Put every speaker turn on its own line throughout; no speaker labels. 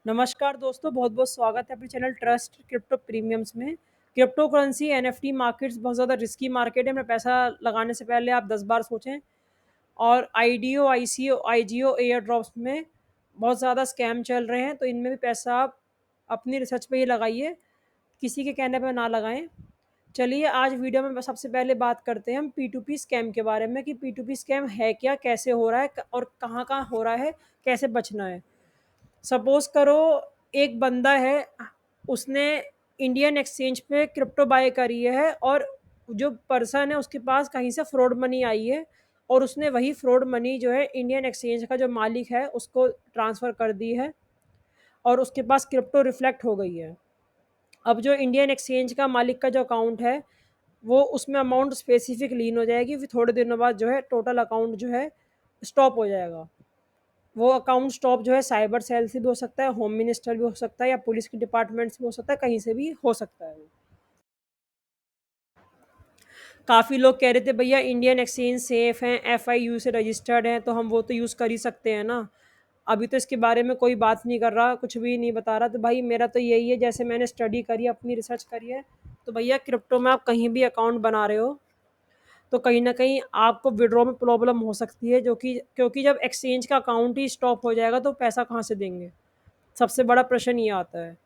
नमस्कार दोस्तों, बहुत-बहुत स्वागत है अपने चैनल ट्रस्ट क्रिप्टो प्रीमियम्स में। क्रिप्टो करेंसी एनएफटी मार्केट्स बहुत ज़्यादा रिस्की मार्केट है, में पैसा लगाने से पहले आप 10 बार सोचें। और IDO, ICO, IGO air drops में बहुत ज़्यादा स्कैम चल रहे हैं, तो इनमें भी पैसा आप अपनी रिसर्च पे ही लगाइए, किसी के कहने पे ना लगाएँ। चलिए आज वीडियो में बस सबसे पहले बात करते हैं हम पी2पी स्कैम के बारे में कि पी2पी स्कैम है क्या, कैसे हो रहा है और कहाँ-कहाँ हो रहा है, कैसे बचना है। सपोज करो एक बंदा है, उसने इंडियन एक्सचेंज पे क्रिप्टो बाय करी है और जो पर्सन है उसके पास कहीं से फ्रॉड मनी आई है और उसने वही फ्रॉड मनी जो है इंडियन एक्सचेंज का जो मालिक है उसको ट्रांसफ़र कर दी है और उसके पास क्रिप्टो रिफ्लेक्ट हो गई है। अब जो इंडियन एक्सचेंज का मालिक का जो अकाउंट है वो उसमें अमाउंट स्पेसिफिक लीन हो जाएगी, फिर थोड़े दिनों बाद जो है टोटल अकाउंट जो है स्टॉप हो जाएगा। वो अकाउंट स्टॉप जो है साइबर सेल से भी हो सकता है, होम मिनिस्टर भी हो सकता है या पुलिस के डिपार्टमेंट से भी हो सकता है, कहीं से भी हो सकता है वो। काफ़ी लोग कह रहे थे भैया इंडियन एक्सचेंज सेफ हैं, एफआईयू से रजिस्टर्ड हैं, तो हम वो तो यूज़ कर ही सकते हैं ना। अभी तो इसके बारे में कोई बात नहीं कर रहा, कुछ भी नहीं बता रहा, तो भाई मेरा तो यही है, जैसे मैंने स्टडी करी है, अपनी रिसर्च करी है, तो भैया क्रिप्टो में आप कहीं भी अकाउंट बना रहे हो तो कहीं न कहीं आपको विथड्रॉ में प्रॉब्लम हो सकती है, जो कि क्योंकि जब एक्सचेंज का अकाउंट ही स्टॉप हो जाएगा तो पैसा कहाँ से देंगे? सबसे बड़ा प्रश्न ये आता है।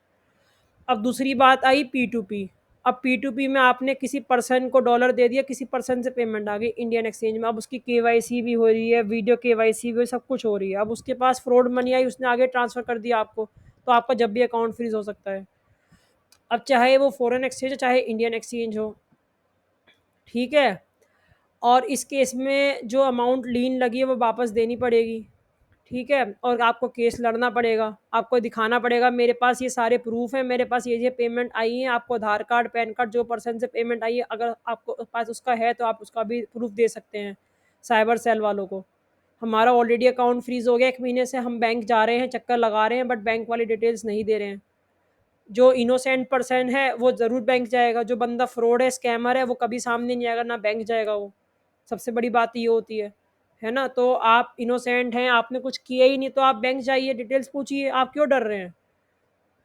अब दूसरी बात आई पी2पी। अब पी2पी में आपने किसी पर्सन को डॉलर दे दिया, किसी पर्सन से पेमेंट आ गई इंडियन एक्सचेंज में, अब उसकी केवाईसी भी हो रही है, वीडियो केवाईसी भी हो रही है, सब कुछ हो रही है। अब उसके पास फ्रॉड मनी आई, उसने आगे ट्रांसफ़र कर दिया आपको, तो आपका जब भी अकाउंट फ्रीज़ हो सकता है। अब चाहे वो फ़ॉरेन एक्सचेंज हो, चाहे इंडियन एक्सचेंज हो, ठीक है? और इस केस में जो अमाउंट लीन लगी है वो वापस देनी पड़ेगी, ठीक है? और आपको केस लड़ना पड़ेगा, आपको दिखाना पड़ेगा मेरे पास ये सारे प्रूफ़ हैं, मेरे पास ये पेमेंट आई है, आपको आधार कार्ड, पैन कार्ड, जो पर्सन से पेमेंट आई है अगर आपको पास उसका है तो आप उसका भी प्रूफ़ दे सकते हैं साइबर सेल वालों को। हमारा ऑलरेडी अकाउंट फ्रीज़ हो गया 1 महीने से, हम बैंक जा रहे हैं, चक्कर लगा रहे हैं, बट बैंक वाले डिटेल्स नहीं दे रहे हैं। जो इनोसेंट पर्सन है वो ज़रूर बैंक जाएगा, जो बंदा फ्रॉड है, स्कैमर है, वो कभी सामने नहीं आएगा, ना बैंक जाएगा वो। सबसे बड़ी बात ये होती है ना? तो आप इनोसेंट हैं, आपने कुछ किया ही नहीं, तो आप बैंक जाइए, डिटेल्स पूछिए, आप क्यों डर रहे हैं?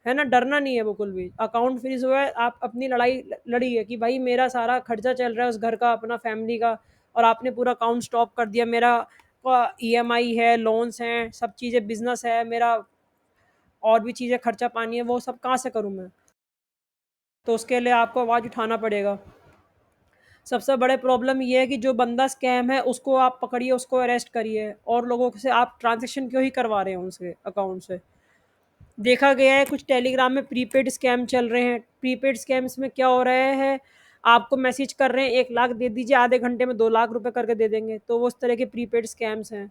है ना? डरना नहीं है बिल्कुल भी। अकाउंट फ्रीज़ हुआ है, आप अपनी लड़ाई लड़िए कि भाई मेरा सारा खर्चा चल रहा है उस घर का, अपना फैमिली का, और आपने पूरा अकाउंट स्टॉप कर दिया। मेरा ईएमआई है, लोन्स हैं, सब चीज़ें, बिज़नेस है मेरा, और भी चीज़ें खर्चा पानी है, वो सब कहाँ से करूँ मैं? तो उसके लिए आपको आवाज़ उठाना पड़ेगा। सबसे बड़े प्रॉब्लम ये है कि जो बंदा स्कैम है उसको आप पकड़िए, उसको अरेस्ट करिए, और लोगों से आप ट्रांज़ैक्शन क्यों ही करवा रहे हैं उनसे अकाउंट से। देखा गया है कुछ टेलीग्राम में प्रीपेड स्कैम चल रहे हैं। प्रीपेड स्कैम्स में क्या हो रहा है, आपको मैसेज कर रहे हैं 1 लाख दे दीजिए, आधे घंटे में 2 लाख रुपए करके दे देंगे, तो वो उस तरह के प्रीपेड स्कैम्स हैं।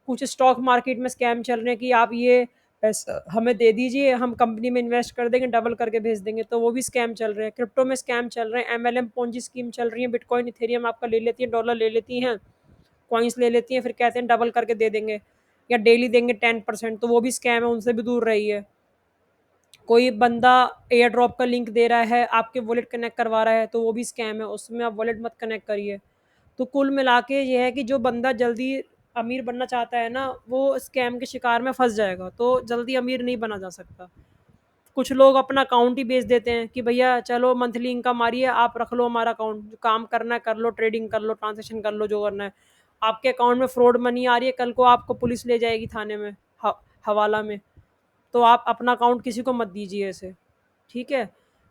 कुछ स्टॉक मार्केट में स्कैम चल रहे हैं कि आप ये पैसा हमें दे दीजिए, हम कंपनी में इन्वेस्ट कर देंगे, डबल करके भेज देंगे, तो वो भी स्कैम चल रहे हैं। क्रिप्टो में स्कैम चल रहे हैं, एमएलएम पोंजी स्कीम चल रही है, बिटकॉइन, इथेरियम आपका ले लेती हैं, डॉलर ले लेती हैं, कॉइन्स ले लेती हैं, फिर कहते हैं डबल करके दे देंगे या डेली देंगे 10%, तो वो भी स्कैम है, उनसे भी दूर रहिए। कोई बंदा एयर ड्रॉप का लिंक दे रहा है, आपके वॉलेट कनेक्ट करवा रहा है, तो वो भी स्कैम है, उसमें आप वॉलेट मत कनेक्ट करिए। तो कुल मिला के ये है कि जो बंदा जल्दी अमीर बनना चाहता है ना, वो स्कैम के शिकार में फँस जाएगा, तो जल्दी अमीर नहीं बना जा सकता। कुछ लोग अपना अकाउंट ही बेच देते हैं कि भैया चलो मंथली इनकम आ रही है, आप रख लो हमारा अकाउंट, जो काम करना है कर लो, ट्रेडिंग कर लो, ट्रांज़ैक्शन कर लो, जो करना है। आपके अकाउंट में फ्रॉड मनी आ रही है, कल को आपको पुलिस ले जाएगी थाने में, ह हवाला में। तो आप अपना अकाउंट किसी को मत दीजिए ऐसे, ठीक है?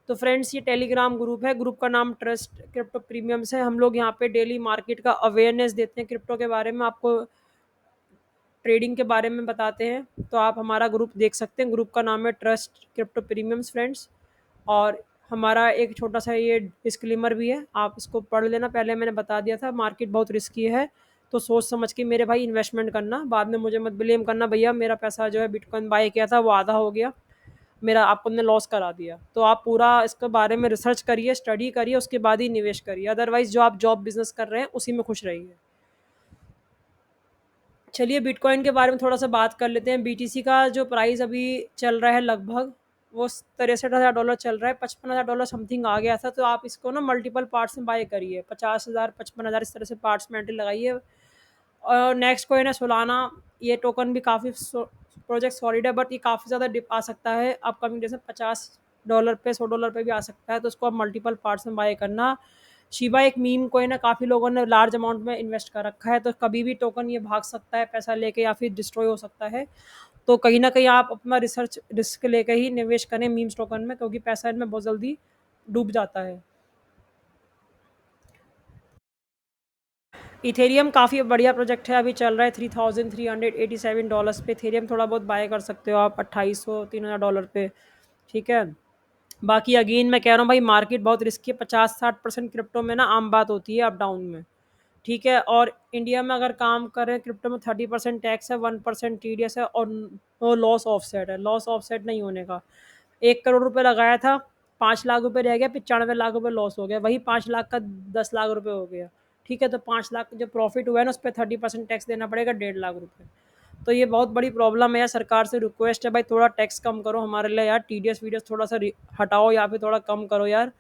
तो फ्रेंड्स ये टेलीग्राम ग्रुप है, ग्रुप का नाम ट्रस्ट क्रिप्टो प्रीमियम्स है। हम लोग यहाँ पे डेली मार्केट का अवेयरनेस देते हैं, क्रिप्टो के बारे में, आपको ट्रेडिंग के बारे में बताते हैं, तो आप हमारा ग्रुप देख सकते हैं। ग्रुप का नाम है ट्रस्ट क्रिप्टो प्रीमियम्स फ्रेंड्स। और हमारा एक छोटा-सा ये डिस्क्लेमर भी है, आप इसको पढ़ लेना, पहले मैंने बता दिया था, मार्केट बहुत रिस्की है, तो सोच समझ के मेरे भाई इन्वेस्टमेंट करना, बाद में मुझे मत ब्लेम करना भैया मेरा पैसा जो है बिटकॉइन बाय किया था वो आधा हो गया, मेरा आपने लॉस करा दिया। तो आप पूरा इसके बारे में रिसर्च करिए, स्टडी करिए, उसके बाद ही निवेश करिए, अदरवाइज़ जो आप जॉब बिज़नेस कर रहे हैं उसी में खुश रहिए। चलिए बिटकॉइन के बारे में थोड़ा-सा बात कर लेते हैं। बीटीसी का जो प्राइस अभी चल रहा है लगभग वो $63,000 चल रहा है, $55,000 समथिंग आ गया था, तो आप इसको ना मल्टीपल पार्ट्स में बाय करिए, 50,000, 55,000 इस तरह से पार्ट्स में एंट्री लगाइए। और नेक्स्ट कॉइन है सोलाना, ये टोकन भी काफ़ी प्रोजेक्ट सॉलिड है, बट ये काफ़ी ज़्यादा डिप आ सकता है अपकमिंग डेज में, $50 पे, $100 पे भी आ सकता है, तो उसको आप मल्टीपल पार्ट्स में बाय करना। शिबा एक मीम कोइन है, काफ़ी लोगों ने लार्ज अमाउंट में इन्वेस्ट कर रखा है, तो कभी भी टोकन ये भाग सकता है पैसा लेके या फिर डिस्ट्रॉय हो सकता है। तो कहीं न कहीं आप अपना रिसर्च रिस्क लेके ही निवेश करें मीम्स टोकन में, क्योंकि पैसा इनमें बहुत जल्दी डूब जाता है। इथेरियम काफ़ी बढ़िया प्रोजेक्ट है, अभी चल रहा है $3,387 पे। इथेरियम थोड़ा बहुत बाय कर सकते हो आप 2800 $3000 पे, ठीक है। बाकी अगेन मैं कह रहा हूँ भाई, मार्केट बहुत रिस्की है। 50-60% क्रिप्टो में ना आम बात होती है अप डाउन में, ठीक है। और इंडिया में अगर काम करें क्रिप्टो में, 30% टैक्स है, 1% टीडीएस है, और नो लॉस ऑफसेट है। लॉस ऑफसेट नहीं होने का। 1 करोड़ रुपए लगाया था, 5 लाख रुपए रह गया, 95 लाख रुपए लॉस हो गया, वही 5 लाख का 10 लाख रुपए हो गया, ठीक है। तो 5 लाख जो प्रॉफिट हुआ है ना, उस पर 30% टैक्स देना पड़ेगा, 1.5 लाख रुपए। तो ये बहुत बड़ी प्रॉब्लम है यार। सरकार से रिक्वेस्ट है भाई, थोड़ा टैक्स कम करो हमारे लिए यार, टीडीएस वीडीएस थोड़ा सा हटाओ या फिर थोड़ा कम करो यार,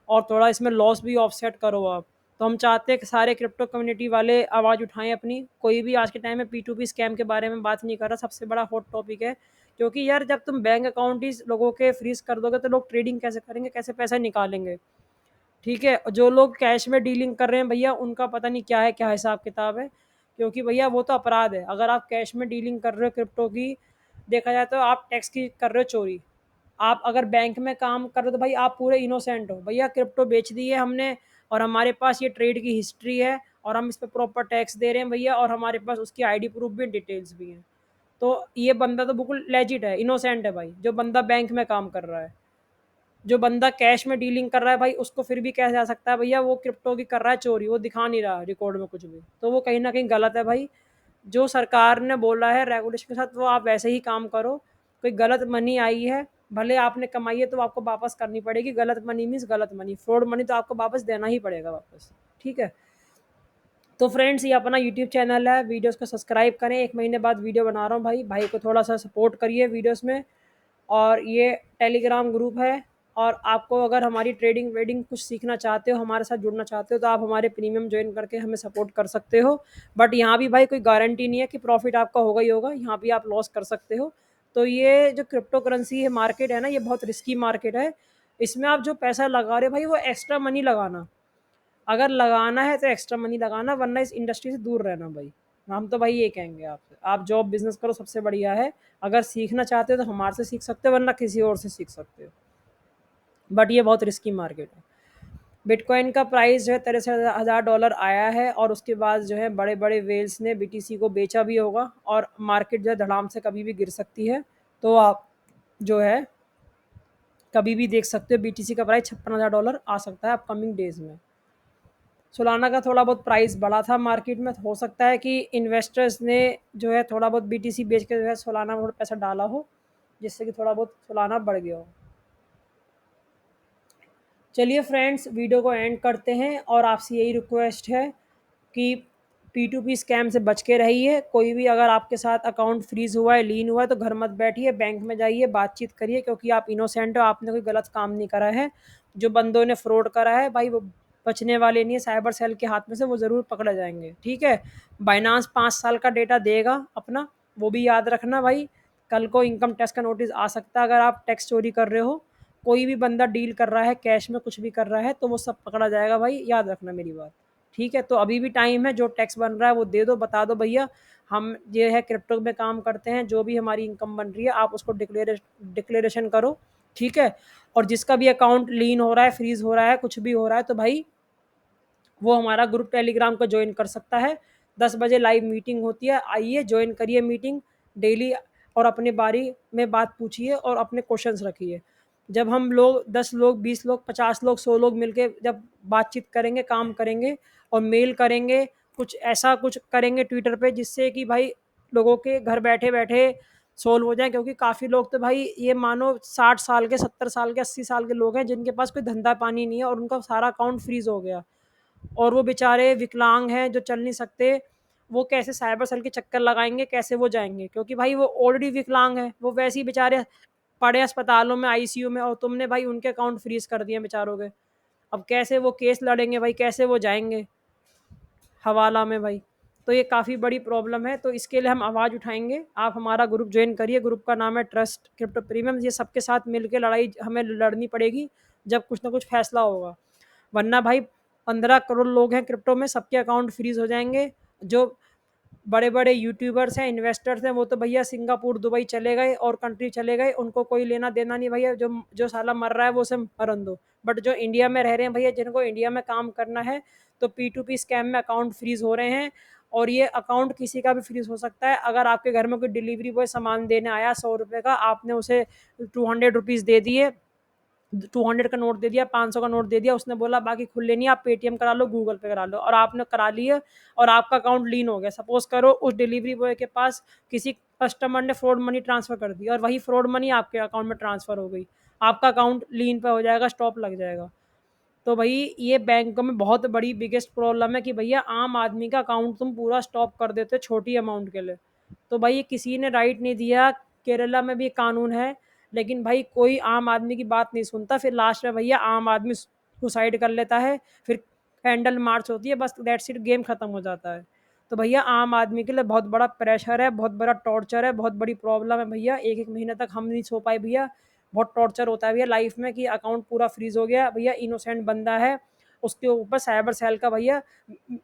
और थोड़ा इसमें लॉस भी ऑफसेट करो आप। तो हम चाहते हैं कि सारे क्रिप्टो कम्युनिटी वाले आवाज़ उठाएं अपनी। कोई भी आज के टाइम में P2P स्कैम के बारे में बात नहीं कर रहा, सबसे बड़ा हॉट टॉपिक है। क्योंकि यार जब तुम बैंक अकाउंट ही लोगों के फ्रीज कर दोगे, तो लोग ट्रेडिंग कैसे करेंगे, कैसे पैसा निकालेंगे, ठीक है। जो लोग कैश में डीलिंग कर रहे हैं भैया, उनका पता नहीं क्या है, क्या हिसाब किताब है, क्योंकि भैया वो तो अपराध है। अगर आप कैश में डीलिंग कर रहे हो क्रिप्टो की, देखा जाए तो आप टैक्स की कर रहे हो चोरी। आप अगर बैंक में काम कर रहे हो तो भाई आप पूरे इनोसेंट हो भैया, क्रिप्टो बेच दी है हमने और हमारे पास ये ट्रेड की हिस्ट्री है और हम इस पर प्रॉपर टैक्स दे रहे हैं भैया, और हमारे पास उसकी आईडी प्रूफ भी, डिटेल्स भी हैं। तो ये बंदा तो बिल्कुल लेजिट है, इनोसेंट है भाई, जो बंदा बैंक में काम कर रहा है। जो बंदा कैश में डीलिंग कर रहा है भाई, उसको फिर भी कहा जा सकता है भैया वो क्रिप्टो की कर रहा है चोरी, वो दिखा नहीं रहा रिकॉर्ड में कुछ भी, तो वो कहीं ना कहीं गलत है भाई। जो सरकार ने बोला है रेगुलेशन के साथ, वो आप वैसे ही काम करो। कोई गलत मनी आई है, भले आपने कमाई है तो आपको वापस करनी पड़ेगी। गलत मनी मीन्स गलत मनी, फ्रॉड मनी तो आपको वापस देना ही पड़ेगा वापस, ठीक है। तो फ्रेंड्स, ये अपना यूट्यूब चैनल है, वीडियोस को सब्सक्राइब करें। 1 महीने बाद वीडियो बना रहा हूँ भाई, भाई को थोड़ा सा सपोर्ट करिए वीडियोस में। और ये टेलीग्राम ग्रुप है, और आपको अगर हमारी ट्रेडिंग वेडिंग कुछ सीखना चाहते हो, हमारे साथ जुड़ना चाहते हो, तो आप हमारे प्रीमियम ज्वाइन करके हमें सपोर्ट कर सकते हो। बट यहाँ भी भाई कोई गारंटी नहीं है कि प्रॉफिट आपका होगा ही होगा, यहाँ भी आप लॉस कर सकते हो। तो ये जो क्रिप्टो करेंसी है मार्केट है ना, ये बहुत रिस्की मार्केट है। इसमें आप जो पैसा लगा रहे हो भाई, वो एक्स्ट्रा मनी लगाना। अगर लगाना है तो एक्स्ट्रा मनी लगाना, वरना इस इंडस्ट्री से दूर रहना भाई। हम तो भाई ये कहेंगे आपसे, आप जॉब बिजनेस करो, सबसे बढ़िया है। अगर सीखना चाहते हो तो हमारे से सीख सकते हो, वरना किसी और से सीख सकते हो। बट ये बहुत रिस्की मार्केट है। बिटकॉइन का प्राइस जो है $63,000 आया है, और उसके बाद जो है बड़े बड़े वेल्स ने बीटीसी को बेचा भी होगा, और मार्केट जो है धड़ाम से कभी भी गिर सकती है। तो आप जो है कभी भी देख सकते हो, बीटीसी का प्राइस $56,000 आ सकता है अपकमिंग डेज में। सोलाना का थोड़ा बहुत प्राइस बढ़ा था मार्केट में, हो सकता है कि इन्वेस्टर्स ने जो है थोड़ा बहुत बीटीसी बेच के जो है सोलाना में थोड़ा पैसा डाला हो, जिससे कि थोड़ा बहुत सोलाना बढ़ गया हो। चलिए फ्रेंड्स, वीडियो को एंड करते हैं, और आपसे यही रिक्वेस्ट है कि P2P स्कैम से बच के रहिए। कोई भी अगर आपके साथ अकाउंट फ्रीज हुआ है, लीन हुआ है, तो घर मत बैठिए, बैंक में जाइए, बातचीत करिए, क्योंकि आप इनोसेंट हो, आपने कोई गलत काम नहीं करा है। जो बंदों ने फ्रॉड करा है भाई, वो बचने वाले नहीं है, साइबर सेल के हाथ में से वो ज़रूर पकड़े जाएंगे, ठीक है। बाइनांस 5 साल का डेटा देगा अपना, वो भी याद रखना भाई। कल को इनकम टैक्स का नोटिस आ सकता है अगर आप टैक्स चोरी कर रहे हो। कोई भी बंदा डील कर रहा है कैश में, कुछ भी कर रहा है, तो वो सब पकड़ा जाएगा भाई, याद रखना मेरी बात, ठीक है। तो अभी भी टाइम है, जो टैक्स बन रहा है वो दे दो, बता दो भैया हम ये है क्रिप्टो में काम करते हैं, जो भी हमारी इनकम बन रही है आप उसको डिक्लेरेशन करो, ठीक है। और जिसका भी अकाउंट लीन हो रहा है, फ्रीज हो रहा है, कुछ भी हो रहा है, तो भाई वो हमारा ग्रुप टेलीग्राम को ज्वाइन कर सकता है। 10 बजे लाइव मीटिंग होती है, आइए ज्वाइन करिए मीटिंग डेली, और अपने बारी में बात पूछिए और अपने क्वेश्चंस रखिए। जब हम लोग 10 लोग, 20 लोग, 50 लोग, 100 लोग मिलके जब बातचीत करेंगे, काम करेंगे और मेल करेंगे, कुछ ऐसा कुछ करेंगे ट्विटर पे, जिससे कि भाई लोगों के घर बैठे बैठे सोल्व हो जाए। क्योंकि काफ़ी लोग तो भाई ये मानो 60 साल के, 70 साल के, 80 साल के लोग हैं, जिनके पास कोई धंधा पानी नहीं है, और उनका सारा अकाउंट फ्रीज हो गया, और वो बेचारे विकलांग हैं जो चल नहीं सकते। वो कैसे साइबर सेल के चक्कर लगाएंगे, कैसे वो जाएंगे, क्योंकि भाई वो ऑलरेडी विकलांग है, वो वैसे ही बेचारे पड़े अस्पतालों में, आईसीयू में, और तुमने भाई उनके अकाउंट फ्रीज कर दिए बेचारों के। अब कैसे वो केस लड़ेंगे भाई, कैसे वो जाएंगे हवाला में भाई। तो ये काफ़ी बड़ी प्रॉब्लम है, तो इसके लिए हम आवाज़ उठाएँगे। आप हमारा ग्रुप जॉइन करिए, ग्रुप का नाम है ट्रस्ट क्रिप्टो प्रीमियम। ये सबके साथ मिल के लड़ाई हमें लड़नी पड़ेगी, जब कुछ ना कुछ फैसला होगा। वरना भाई 15 करोड़ लोग हैं क्रिप्टो में, सबके अकाउंट फ्रीज़ हो जाएँगे। जो बड़े-बड़े यूट्यूबर्स हैं, इन्वेस्टर्स हैं, वो तो भैया सिंगापुर, दुबई चले गए और कंट्री चले गए, उनको कोई लेना-देना नहीं भैया, जो जो साला मर रहा है वो उसे मरन दो। बट जो इंडिया में रह रहे हैं भैया, जिनको इंडिया में काम करना है, तो P2P स्कैम में अकाउंट फ्रीज़ हो रहे हैं और ये अकाउंट किसी का भी फ्रीज़ हो सकता है। अगर आपके घर में कोई डिलीवरी बॉय सामान देने आया ₹100 का, आपने उसे ₹200 दे दिए, 200 का नोट दे दिया, 500 का नोट दे दिया, उसने बोला बाकी खुले नहीं, आप पेटीएम करा लो, गूगल पे करा लो, और आपने करा लिए और आपका अकाउंट लीन हो गया। सपोज करो उस डिलीवरी बॉय के पास किसी कस्टमर ने फ्रॉड मनी ट्रांसफर कर दी और वही फ्रॉड मनी आपके अकाउंट में ट्रांसफर हो गई, आपका अकाउंट लीन पे हो जाएगा, स्टॉप लग जाएगा। तो भाई ये बैंकों में बहुत बड़ी बिगेस्ट प्रॉब्लम है कि भैया आम आदमी का अकाउंट तुम पूरा स्टॉप कर देते हो छोटी अमाउंट के लिए। तो भाई ये किसी ने राइट नहीं दिया। केरला में भी कानून है, लेकिन भाई कोई आम आदमी की बात नहीं सुनता। फिर लास्ट में भैया आम आदमी सुसाइड कर लेता है, फिर कैंडल मार्च होती है, बस दैट्स इट, गेम खत्म हो जाता है। तो भैया आम आदमी के लिए बहुत बड़ा प्रेशर है, बहुत बड़ा टॉर्चर है, बहुत बड़ी प्रॉब्लम है भैया। एक एक महीने तक हम नहीं सो पाए भैया, बहुत टॉर्चर होता है भैया लाइफ में कि अकाउंट पूरा फ्रीज हो गया। भैया इनोसेंट बंदा है, उसके ऊपर साइबर सेल का भैया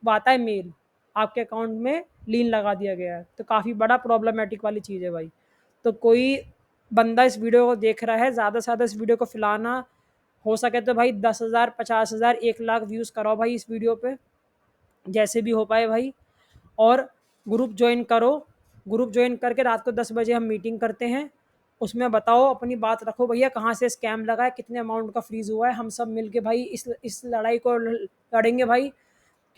आता है मेल, आपके अकाउंट में लीन लगा दिया गया है। तो काफ़ी बड़ा प्रॉब्लमेटिक वाली चीज़ है भाई। तो कोई बंदा इस वीडियो को देख रहा है, ज़्यादा से ज़्यादा इस वीडियो को फैलाना, हो सके तो भाई 10,000, 50,000, 1 लाख व्यूज़ कराओ भाई इस वीडियो पे, जैसे भी हो पाए भाई। और ग्रुप ज्वाइन करो, ग्रुप ज्वाइन करके रात को 10 बजे हम मीटिंग करते हैं, उसमें बताओ, अपनी बात रखो भैया, कहाँ से स्कैम लगा है, कितने अमाउंट का फ्रीज हुआ है। हम सब मिलके भाई इस लड़ाई को लड़ेंगे भाई,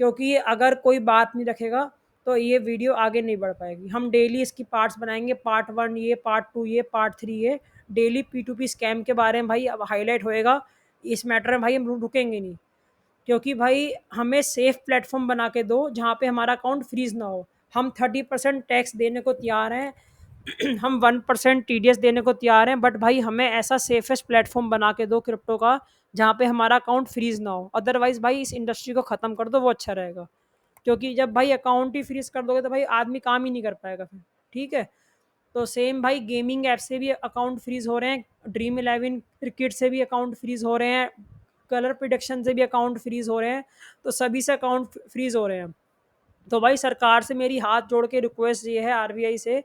क्योंकि अगर कोई बात नहीं रखेगा तो ये वीडियो आगे नहीं बढ़ पाएगी। हम डेली इसकी पार्ट्स बनाएंगे, पार्ट 1 ये, पार्ट 2 ये, पार्ट 3 ये। डेली P2P स्कैम के बारे में भाई अब हाईलाइट होएगा। इस मैटर में भाई हम रुकेंगे नहीं, क्योंकि भाई हमें सेफ प्लेटफॉर्म बना के दो जहाँ पे हमारा अकाउंट फ्रीज ना हो। हम 30% टैक्स देने को तैयार हैं हम 1% TDS देने को तैयार हैं, बट भाई हमें ऐसा सेफेस्ट प्लेटफॉर्म बना के दो क्रिप्टो का, जहाँ पे हमारा अकाउंट फ्रीज ना हो। अदरवाइज भाई इस इंडस्ट्री को ख़त्म कर दो, वो अच्छा रहेगा। क्योंकि जब भाई अकाउंट ही फ्रीज कर दोगे तो भाई आदमी काम ही नहीं कर पाएगा फिर। ठीक है, तो सेम भाई गेमिंग ऐप से भी अकाउंट फ्रीज हो रहे हैं, Dream11 क्रिकेट से भी अकाउंट फ्रीज हो रहे हैं, कलर प्रोडक्शन से भी अकाउंट फ्रीज हो रहे हैं, तो सभी से अकाउंट फ्रीज हो रहे हैं। तो भाई सरकार से मेरी हाथ जोड़ के रिक्वेस्ट ये है, RBI से,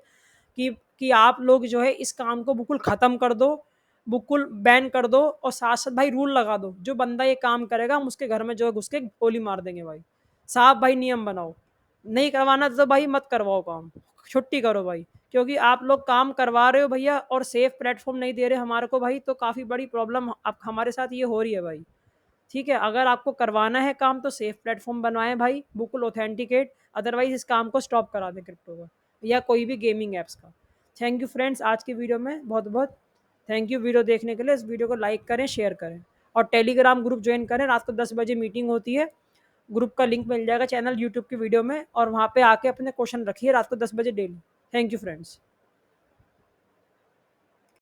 कि आप लोग जो है इस काम को बिल्कुल ख़त्म कर दो, बिल्कुल बैन कर दो, और साथ साथ भाई रूल लगा दो, जो बंदा ये काम करेगा हम उसके घर में जो है घुस के गोली मार देंगे भाई। साहब भाई नियम बनाओ, नहीं करवाना तो भाई मत करवाओ काम, छुट्टी करो भाई। क्योंकि आप लोग काम करवा रहे हो भैया और सेफ प्लेटफॉर्म नहीं दे रहे हमारे को भाई, तो काफ़ी बड़ी प्रॉब्लम अब हमारे साथ ये हो रही है भाई। ठीक है, अगर आपको करवाना है काम तो सेफ प्लेटफॉर्म बनवाएं भाई, बिल्कुल ऑथेंटिकेट। अदरवाइज इस काम को स्टॉप करा दें क्रिप्टो का या कोई भी गेमिंग ऐप्स का। थैंक यू फ्रेंड्स, आज की वीडियो में बहुत बहुत थैंक यू वीडियो देखने के लिए। इस वीडियो को लाइक करें, शेयर करें, और टेलीग्राम ग्रुप ज्वाइन करें। रात को 10 बजे मीटिंग होती है, ग्रुप का लिंक मिल जाएगा चैनल यूट्यूब की वीडियो में, और वहाँ पे आके अपने क्वेश्चन रखिए रात को 10 बजे डेली। Thank you friends.